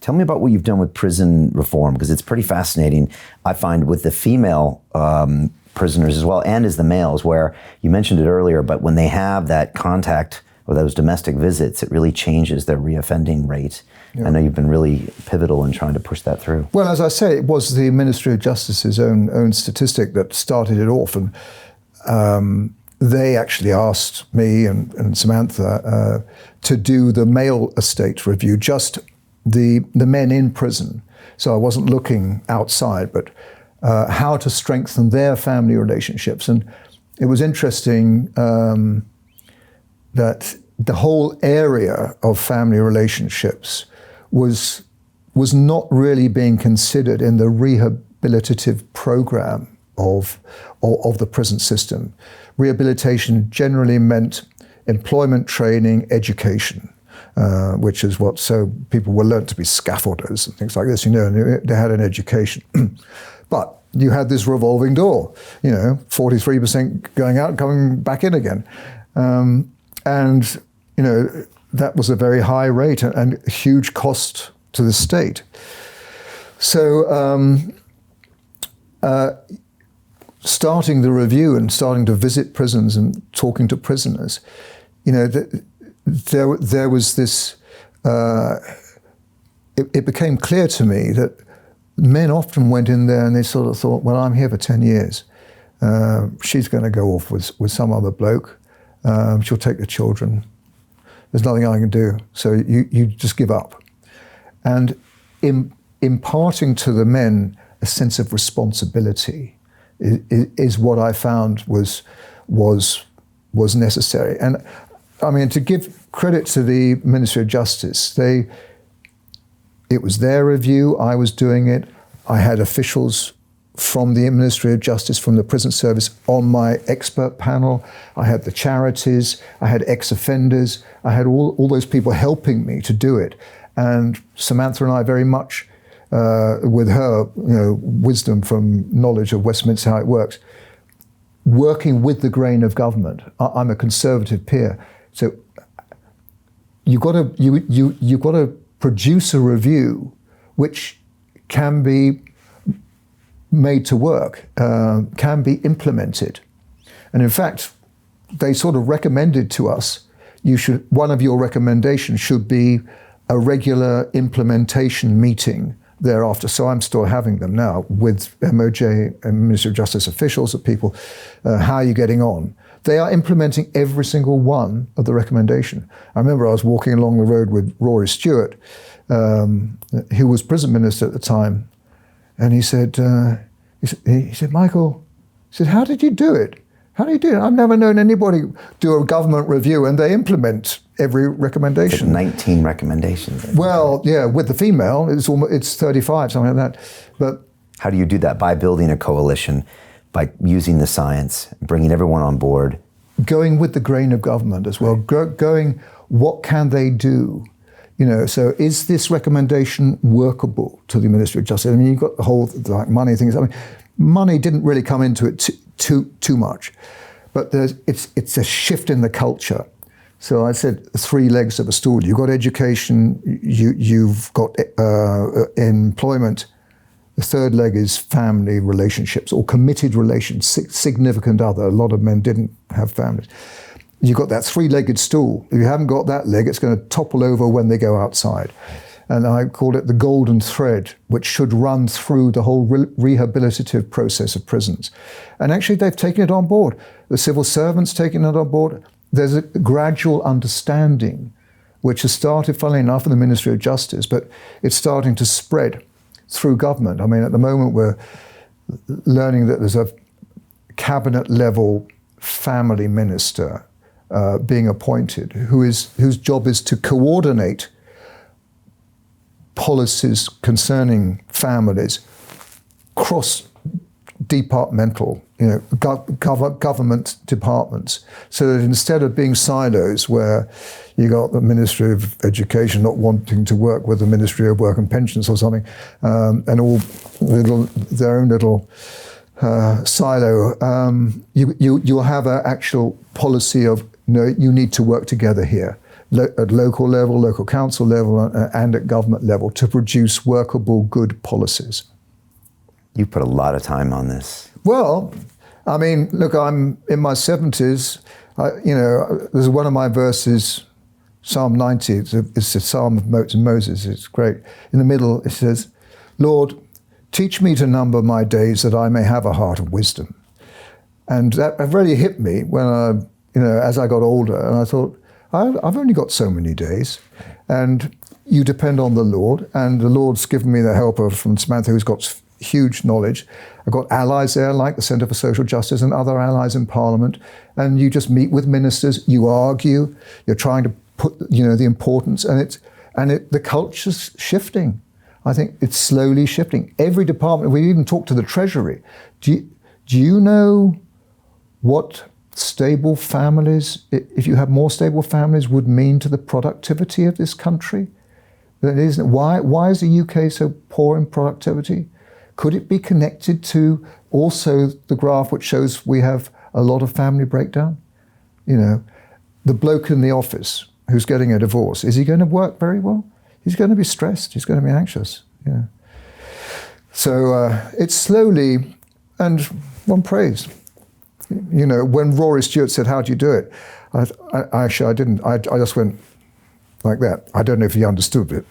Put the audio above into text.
Tell me about what you've done with prison reform, because it's pretty fascinating, I find, with the female prisoners as well, and as the males, where you mentioned it earlier, but when they have that contact or those domestic visits, it really changes their reoffending rate. Yeah. I know you've been really pivotal in trying to push that through. Well, as I say, it was the Ministry of Justice's own statistic that started it off, and they actually asked me and Samantha to do the male estate review, just the men in prison. So I wasn't looking outside, but how to strengthen their family relationships. And it was interesting that the whole area of family relationships was not really being considered in the rehabilitative program of the prison system. Rehabilitation generally meant employment training, education, which is what, so people were learnt to be scaffolders and things like this, and they had an education. But you had this revolving door, 43% going out, coming back in again. And that was a very high rate and a huge cost to the state. So starting the review and starting to visit prisons and talking to prisoners, there was this, it became clear to me that men often went in there and they sort of thought, well, I'm here for 10 years. She's going to go off with some other bloke. She'll take the children. There's nothing I can do. So you just give up. And imparting to the men a sense of responsibility is what I found was necessary. And I mean, to give credit to the Ministry of Justice, it was their review, I was doing it. I had officials from the Ministry of Justice, from the prison service on my expert panel. I had the charities, I had ex-offenders, I had all those people helping me to do it. And Samantha and I very much, with her wisdom from knowledge of Westminster, how it works, working with the grain of government. I'm a Conservative peer, so you've got to produce a review which can be made to work, can be implemented. And in fact, they sort of recommended to us, one of your recommendations should be a regular implementation meeting thereafter. So I'm still having them now with MOJ and Ministry of Justice officials, of people, how are you getting on? They are implementing every single one of the recommendation. I remember I was walking along the road with Rory Stewart, who was prison minister at the time, and he said, Michael, he said, how did you do it? How do you do it? I've never known anybody do a government review and they implement every recommendation. It's like 19 recommendations. Well, yeah, with the female, it's 35, something like that. But how do you do that? By building a coalition, by using the science, bringing everyone on board. Going with the grain of government as well. Going, what can they do? So is this recommendation workable to the Ministry of Justice? I mean, you've got the whole money things. I mean, money didn't really come into it too much, but it's a shift in the culture. So I said 3 legs of a stool. You've got education, you've got employment. The third leg is family relationships or committed relations, significant other. A lot of men didn't have families. You've got that 3-legged stool. If you haven't got that leg, it's going to topple over when they go outside. And I call it the golden thread, which should run through the whole rehabilitative process of prisons. And actually, they've taken it on board. The civil servants taking it on board. There's a gradual understanding, which has started, funnily enough, in the Ministry of Justice, but it's starting to spread through government. I mean, at the moment, we're learning that there's a cabinet-level family minister being appointed, whose job is to coordinate policies concerning families, cross-departmental, government departments, so that instead of being silos where you got the Ministry of Education not wanting to work with the Ministry of Work and Pensions or something, and all their own little silo, you'll have an actual policy of, no, you need to work together here. at local level, local council level, and at government level to produce workable, good policies. You put a lot of time on this. Well, I mean, look, I'm in my 70s. There's one of my verses, Psalm 90, it's a psalm of Moses, it's great. In the middle, it says, Lord, teach me to number my days that I may have a heart of wisdom. And that really hit me when as I got older, and I thought, I've only got so many days, and you depend on the Lord, and the Lord's given me the helper from Samantha who's got huge knowledge. I've got allies there like the Centre for Social Justice and other allies in Parliament, and you just meet with ministers, you argue, you're trying to put the importance, and the culture's shifting. I think it's slowly shifting. Every department, we even talked to the Treasury. Do you know what stable families, if you have more stable families, would mean to the productivity of this country? Why is the UK so poor in productivity? Could it be connected to also the graph which shows we have a lot of family breakdown? The bloke in the office who's getting a divorce, is he going to work very well? He's going to be stressed, he's going to be anxious. So it's slowly, and one prays. When Rory Stewart said, how do you do it? I didn't. I just went like that. I don't know if he understood it.